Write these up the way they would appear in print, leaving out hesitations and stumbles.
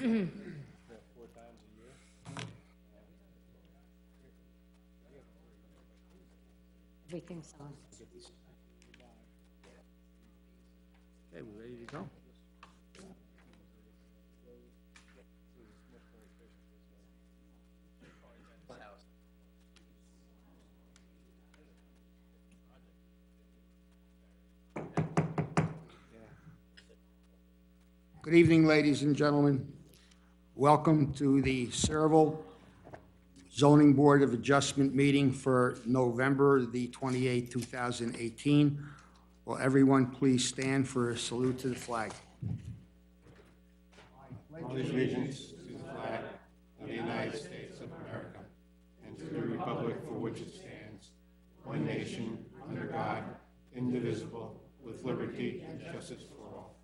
Everything's on. Okay, we're ready to go. Good evening, ladies and gentlemen. Welcome to the Saraville Zoning Board of Adjustment meeting for November the 28th, 2018. Will everyone please stand for a salute to the flag? Allegiance to the flag of the United States of America and to the republic for which it stands, one nation, under God, indivisible, with liberty and justice for all.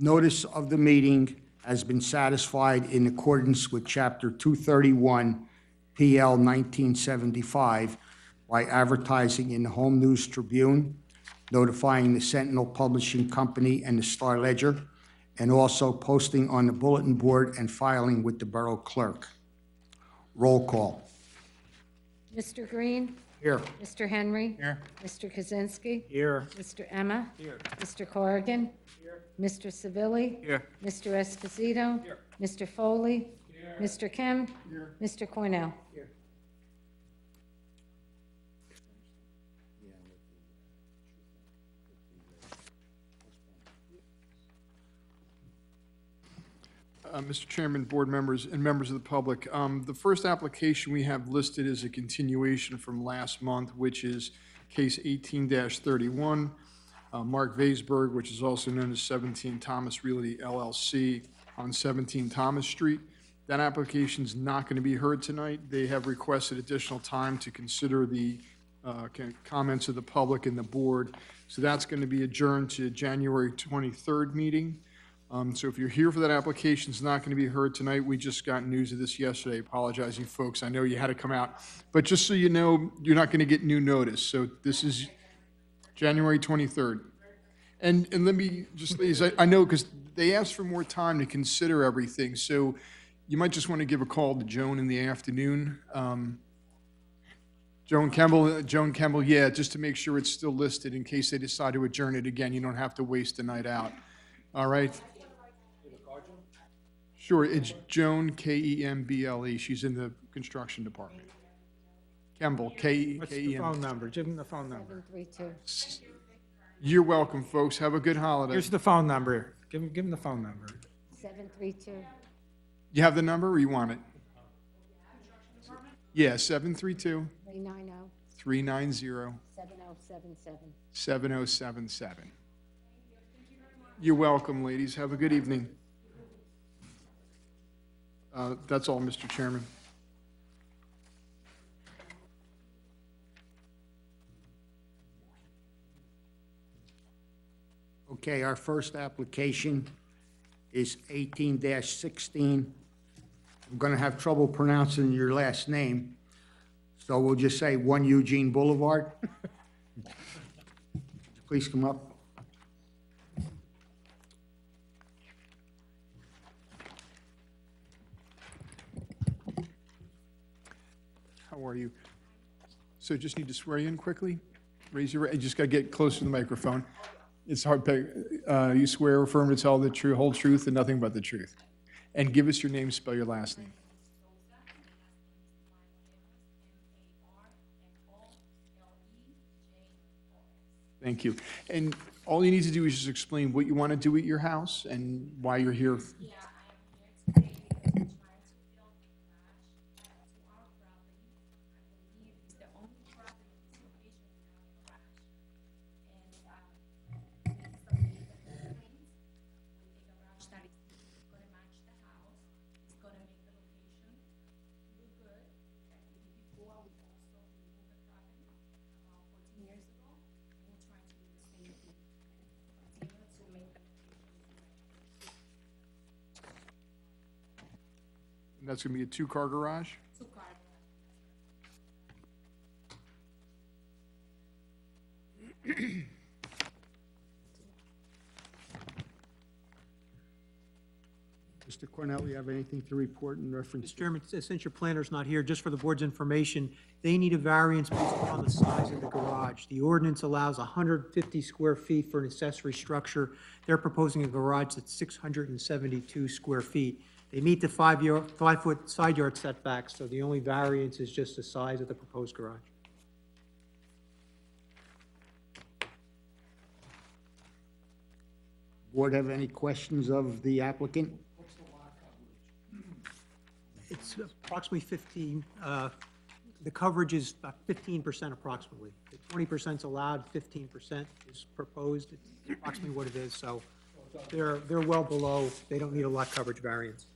Notice of the meeting has been satisfied in accordance with Chapter 231, PL 1975, by advertising in the Home News Tribune, notifying the Sentinel Publishing Company and the Star Ledger, and also posting on the bulletin board and filing with the Borough Clerk. Roll call. Mr. Green? Here. Mr. Henry? Here. Mr. Kaczynski? Here. Mr. Emma? Here. Mr. Corrigan? Here. Mr. Civilli? Here. Mr. Esposito? Here. Mr. Foley? Here. Mr. Kim? Here. Mr. Cornell? Here. Mr. Chairman, board members, and members of the public, the first application we have listed is a continuation from last month, which is case 18-31, Mark Vaisberg, which is also known as 17 Thomas Realty LLC on 17 Thomas Street. That application is not going to be heard tonight. They have requested additional time to consider the comments of the public and the board. So that's going to be adjourned to January 23rd meeting. So if you're here for that application, it's not going to be heard tonight. We just got news of this yesterday. Apologize, you folks. I know you had to come out. But just so you know, you're not going to get new notice. So this is January 23rd. And let me just, ladies, I know because they asked for more time to consider everything. So you might just want to give a call to Joan in the afternoon. Joan Kemble, yeah, just to make sure it's still listed in case they decide to adjourn it again. You don't have to waste the night out. All right? Sure, it's Joan, K-E-M-B-L-E. She's in the construction department. Kemble, What's the K-E-M. phone number? Give them the phone number. 732. You're welcome, folks. Have a good holiday. Here's the phone number. Give them the phone number. 732. You have the number or you want it? Yeah, 732 390. 390 7077. 7077. You're welcome, ladies. Have a good evening. That's all, Mr. Chairman. Okay, our first application is 18-16. I'm going to have trouble pronouncing your last name, so we'll just say 1 Eugene Boulevard. Please come up. How are you? So just need to swear you in quickly? Raise your, you just got to get close to the microphone. It's hard, you swear or affirm to tell the true, whole truth and nothing but the truth. And give us your name, spell your last name. Thank you. And all you need to do is just explain what you want to do at your house and why you're here. Yeah, I am here today trying to build a garage to our property. I believe it's the only property in this location we have a garage. And we installed the things with a garage that is gonna match the house. It's gonna make the location look good. Like we did before, we also removed the property about 14 years ago. And we're trying to do the same thing. Continue to make the location. And that's going to be a two-car garage? Two-car. Mr. Cornell, you have anything to report in reference? Mr. Chairman, since your planner's not here, just for the board's information, they need a variance based upon the size of the garage. The ordinance allows 150 square feet for an accessory structure. They're proposing a garage that's 672 square feet. They meet the 5-foot side yard setbacks, so the only variance is just the size of the proposed garage. Board have any questions of the applicant? It's approximately 15, the coverage is about 15% approximately. 20% is allowed, 15% is proposed, it's approximately what it is, so they're well below, they don't need a lot coverage variance.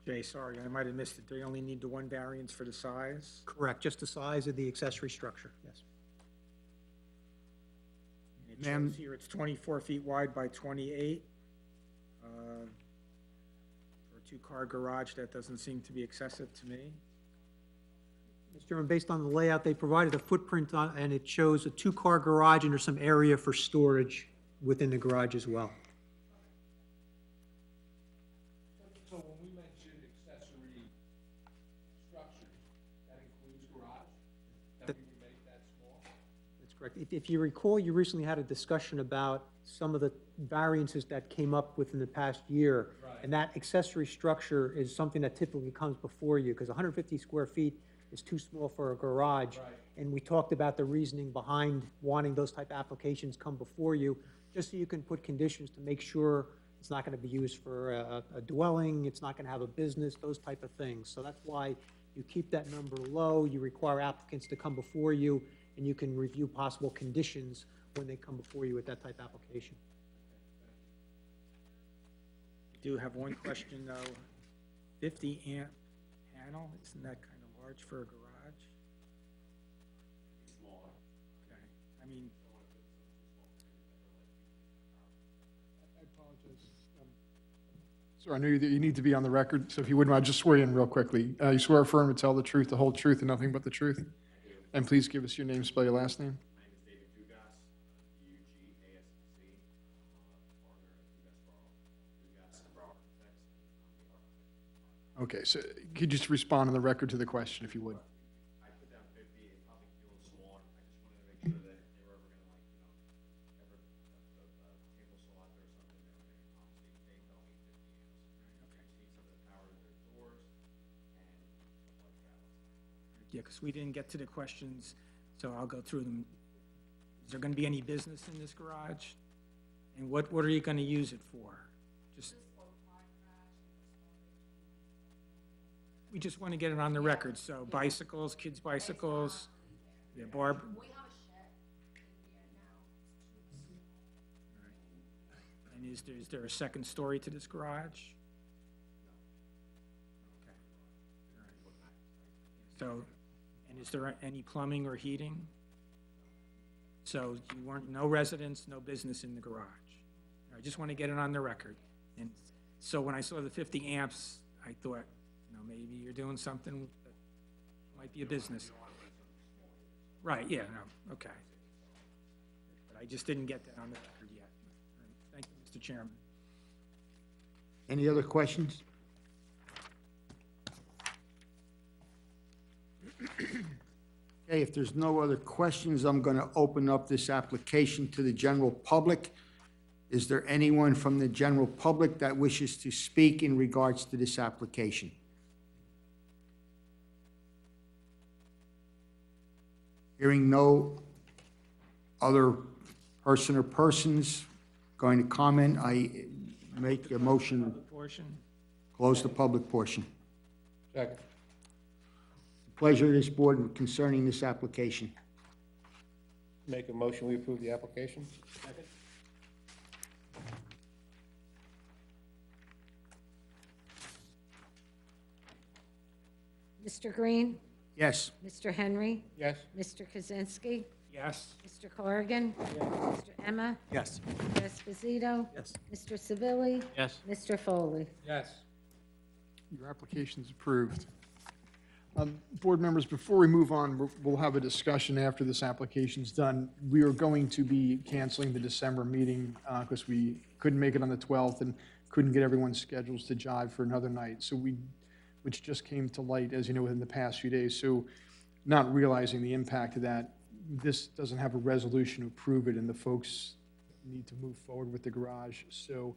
Jay, sorry, I might have missed it. They only need the one variance for the size? Correct, just the size of the accessory structure, yes. It Ma'am- shows here it's 24 feet wide by 28. For a two-car garage, that doesn't seem to be excessive to me. Mr. Chairman, based on the layout, they provided a footprint on, and it shows a two-car garage, and there's some area for storage within the garage as well. So when we mention accessory structures, that includes garage? That we would make that small? That's correct. If you recall, you recently had a discussion about some of the variances that came up within the past year. Right. And that accessory structure is something that typically comes before you, because 150 square feet is too small for a garage. Right. And we talked about the reasoning behind wanting those type of applications come before you, just so you can put conditions to make sure it's not gonna be used for a dwelling, it's not gonna have a business, those type of things. So that's why you keep that number low, you require applicants to come before you, and you can review possible conditions when they come before you with that type of application. I do have one question, though. 50 amp panel, isn't that kind of large for a garage? Smaller. Okay, I mean, I apologize. Sir, I know that you need to be on the record, so if you wouldn't mind, just swear in real quickly. You swear affirm to tell the truth, the whole truth, and nothing but the truth? And please give us your name, spell your last name. My name is David Dugas, D-U-G-A-S-C, partner at Dugas Architects. Okay, so could you just respond on the record to the question, if you would? I put down 50, it probably feels small. I just wanted to make sure that if they were ever gonna ever the table saw out there or something, they were gonna, obviously, they tell me 50 amps. Okay. You see some of the power of their doors and stuff like that. yeah, because we didn't get to the questions, so I'll go through them. Is there going to be any business in this garage? And what are you going to use it for? Just, we just want to get it on the record, so bicycles, kids' bicycles, yeah, Barb? We have a shed in here now. And is there a second story to this garage? Okay. All right. So, and is there any plumbing or heating? So you weren't, no residents, no business in the garage? I just want to get it on the record. And so when I saw the 50 amps, I thought, maybe you're doing something that might be a business. Right, yeah, no, okay. But I just didn't get that on the record yet. All right, thank you, Mr. Chairman. Any other questions? Okay, if there's no other questions, I'm going to open up this application to the general public. Is there anyone from the general public that wishes to speak in regards to this application? Hearing no other person or persons going to comment, I make a motion, Portion? close the public portion. Second. Pleasure of this board concerning this application. Make a motion, we approve the application? Mr. Green? Yes. Mr. Henry? Yes. Mr. Kaczynski? Yes. Mr. Corrigan? Mr. Emma? Yes. Mr. Esposito? Yes. Mr. Savili? Yes. Mr. Foley? Yes. Your application's approved. Board members, before we move on, we'll have a discussion after this application's done. We are going to be canceling the December meeting because we couldn't make it on the 12th and couldn't get everyone's schedules to jive for another night. Which just came to light, as you know, within the past few days. So not realizing the impact of that, this doesn't have a resolution to approve it, and the folks need to move forward with the garage. So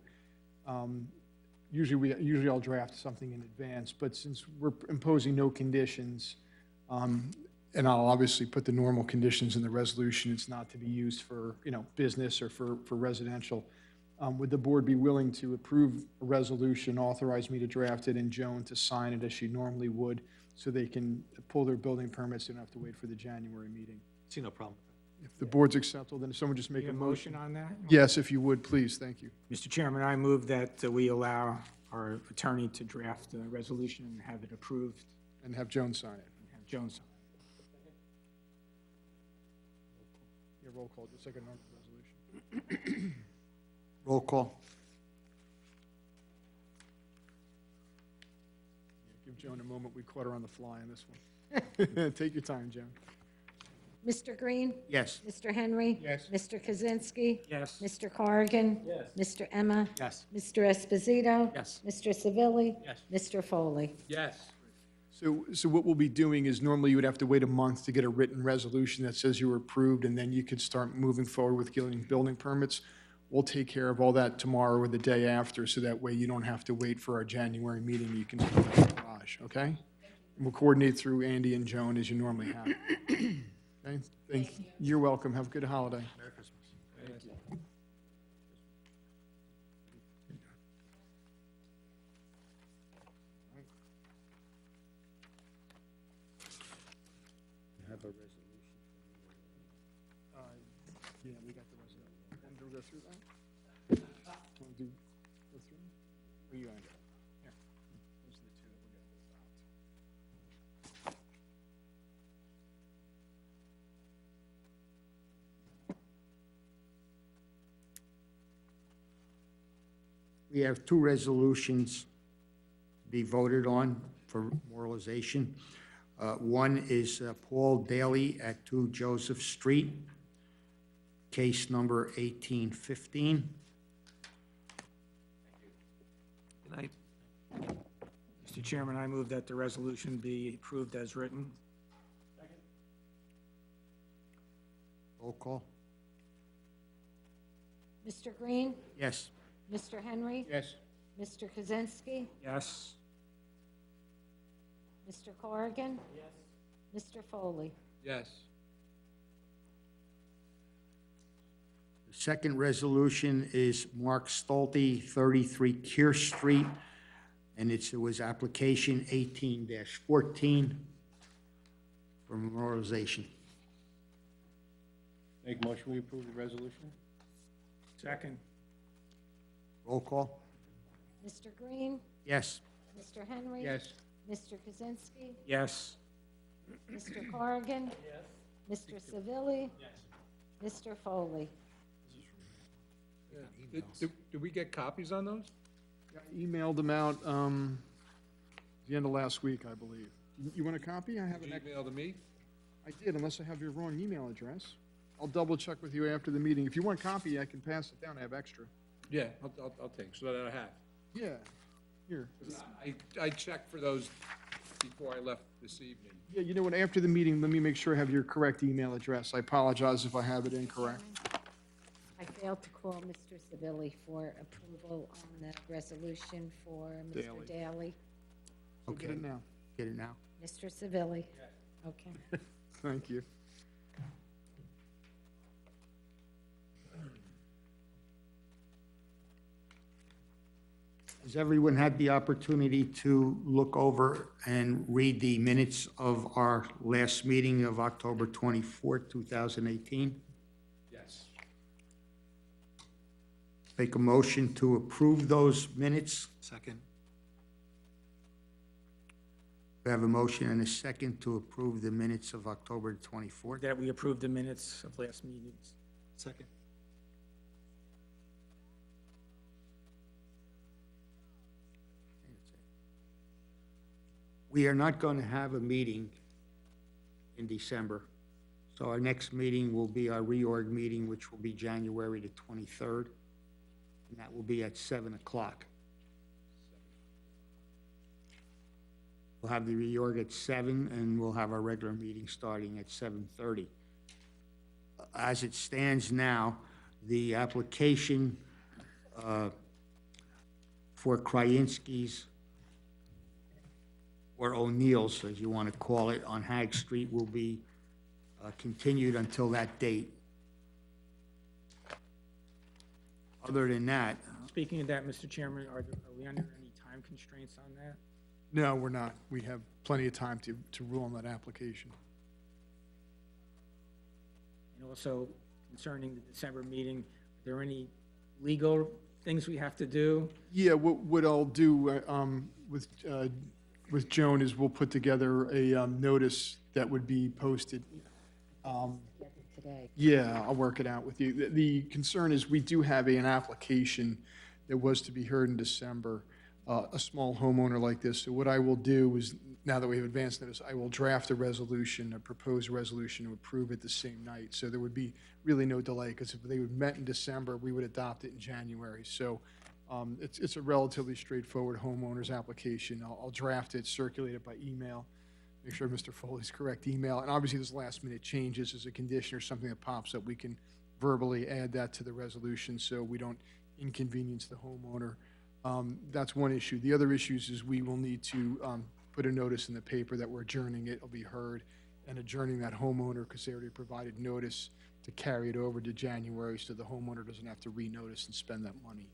usually I'll draft something in advance, but since we're imposing no conditions, and I'll obviously put the normal conditions in the resolution, it's not to be used for, business or for residential. Would the board be willing to approve a resolution, authorize me to draft it, and Joan to sign it as she normally would, so they can pull their building permits, they don't have to wait for the January meeting? See no problem. If the board's acceptable, then someone just make Need a a motion. motion on that? Yes, if you would, please, thank you. Mr. Chairman, I move that we allow our attorney to draft a resolution and have it approved, And have Joan sign it. and have Jones sign Yeah, roll call, just like a normal resolution. Roll call. Give Joan a moment, we caught her on the fly on this one. Take your time, Joan. Mr. Green? Yes. Mr. Henry? Yes. Mr. Kaczynski? it. Yes. Mr. Corrigan? Yes. Mr. Emma? Yes. Mr. Esposito? Yes. Mr. Savili? Yes. Mr. Foley? Yes. So what we'll be doing is normally you would have to wait a month to get a written resolution that says you were approved, and then you could start moving forward with getting building permits. We'll take care of all that tomorrow or the day after, so that way you don't have to wait for our January meeting. You can start the garage, okay? And we'll coordinate through Andy and Joan as you normally have. Okay? You're welcome. Have a good holiday. Merry Christmas. Thank you. Yeah, we got the rest of it. Want to go through that? Want to go through them? Or you want to go? Here. Those are the two that we're going to list out. We have two resolutions to be voted on for memorialization. One is Paul Daly at 2 Joseph Street, case number 1815. Good night. Mr. Chairman, I move that the resolution be approved as written. Roll call. Mr. Green? Yes. Mr. Henry? Yes. Mr. Kaczynski? Yes. Mr. Corrigan? Yes. Mr. Foley? Yes. The second resolution is Mark Stolte, 33 Kear Street, and it was application 18-14 for memorialization. Make a motion, we approve the resolution? Second. Roll call. Mr. Green? Yes. Mr. Henry? Yes. Mr. Kaczynski? Yes. Mr. Corrigan? Yes. Mr. Savili? Yes. Mr. Foley? Did we get copies on those? I emailed them out the end of last week, I believe. You want a copy? I have Did an you email to me? I did, unless I have your wrong email address. I'll double check with you after the meeting. If you want a copy, I can pass it down. I have extra. Yeah, I'll take, so that I have. Yeah, here. I checked for those before I left this evening. Yeah, you know what, after the meeting, let me make sure I have your correct email address. I apologize if I have it incorrect. I failed to call Mr. Savili for approval on the resolution for Daly. Mr. Daly. I'll get it now. Get it now. Mr. Savili? Okay. Thank you. Has everyone had the opportunity to look over and read the minutes of our last meeting of October 24th, 2018? Yes. Make a motion to approve those minutes. Second. We have a motion and a second to approve the minutes of October 24th. That we approve the minutes of last meetings. Second. We are not going to have a meeting in December. So our next meeting will be our reorg meeting, which will be January the 23rd, and that will be at 7 o'clock. We'll have the reorg at 7, and we'll have our regular meeting starting at 7:30. As it stands now, the application for Krasinski's, or O'Neill's, as you want to call it, on Hagg Street will be continued until that date. Other than that, Speaking of that, Mr. Chairman, are we under any time constraints on that? No, we're not. We have plenty of time to rule on that application. And also concerning the December meeting, are there any legal things we have to do? Yeah, what I'll do with Joan is we'll put together a notice that would be posted. Today. Yeah, I'll work it out with you. The concern is we do have an application that was to be heard in December, a small homeowner like this. So what I will do is, now that we have advanced notice, I will draft a resolution, a proposed resolution to approve it the same night. So there would be really no delay, because if they would met in December, we would adopt it in January. So it's a relatively straightforward homeowner's application. I'll draft it, circulate it by email, make sure Mr. Foley's correct email. And obviously, there's last-minute changes as a condition or something that pops up. We can verbally add that to the resolution so we don't inconvenience the homeowner. That's one issue. The other issues is we will need to put a notice in the paper that we're adjourning it. It'll be heard, and adjourning that homeowner because they already provided notice to carry it over to January so the homeowner doesn't have to renotice and spend that money.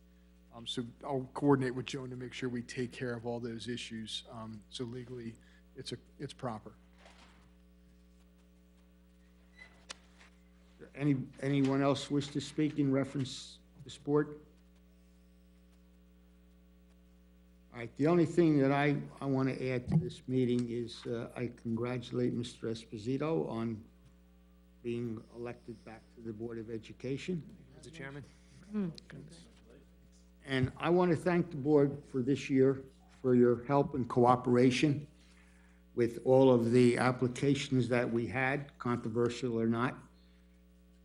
So I'll coordinate with Joan to make sure we take care of all those issues. So legally, it's proper. anyone else wish to speak in reference to sport? All right, the only thing that I want to add to this meeting is I congratulate Mr. Esposito on being elected back to the Board of Education. Mr. Chairman? And I want to thank the board for this year, for your help and cooperation with all of the applications that we had, controversial or not.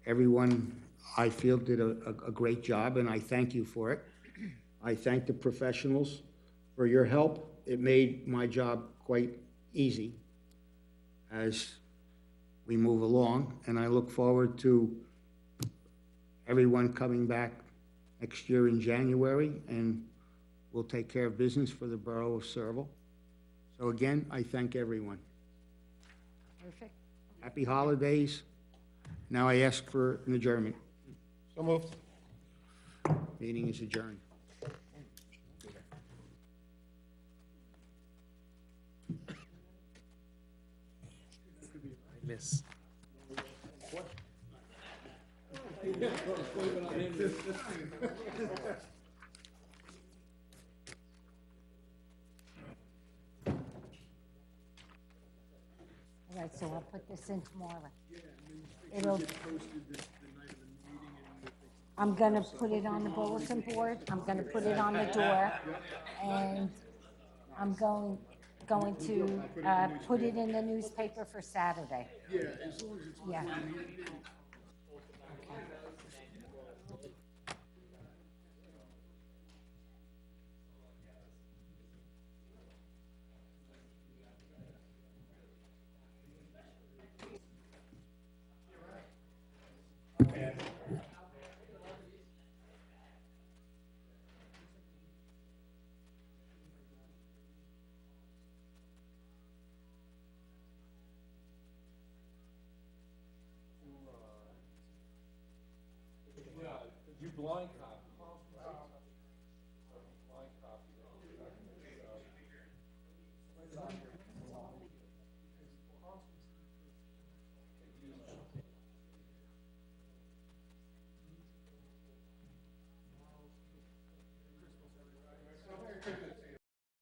Everyone, I feel, did a great job, and I thank you for it. I thank the professionals for your help. It made my job quite easy as we move along, and I look forward to everyone coming back next year in January, and we'll take care of business for the borough of Serval. So again, I thank everyone. Perfect. Happy holidays. Now I ask for an adjournment. So moved. Meeting is adjourned. Miss. All right, so I'll put this in tomorrow. It'll, I'm gonna put it on the bulletin board, I'm gonna put it on the door, and I'm going to put it in the newspaper for Saturday. Yeah, as long as it's. Yeah. You blind copy. Blind copy.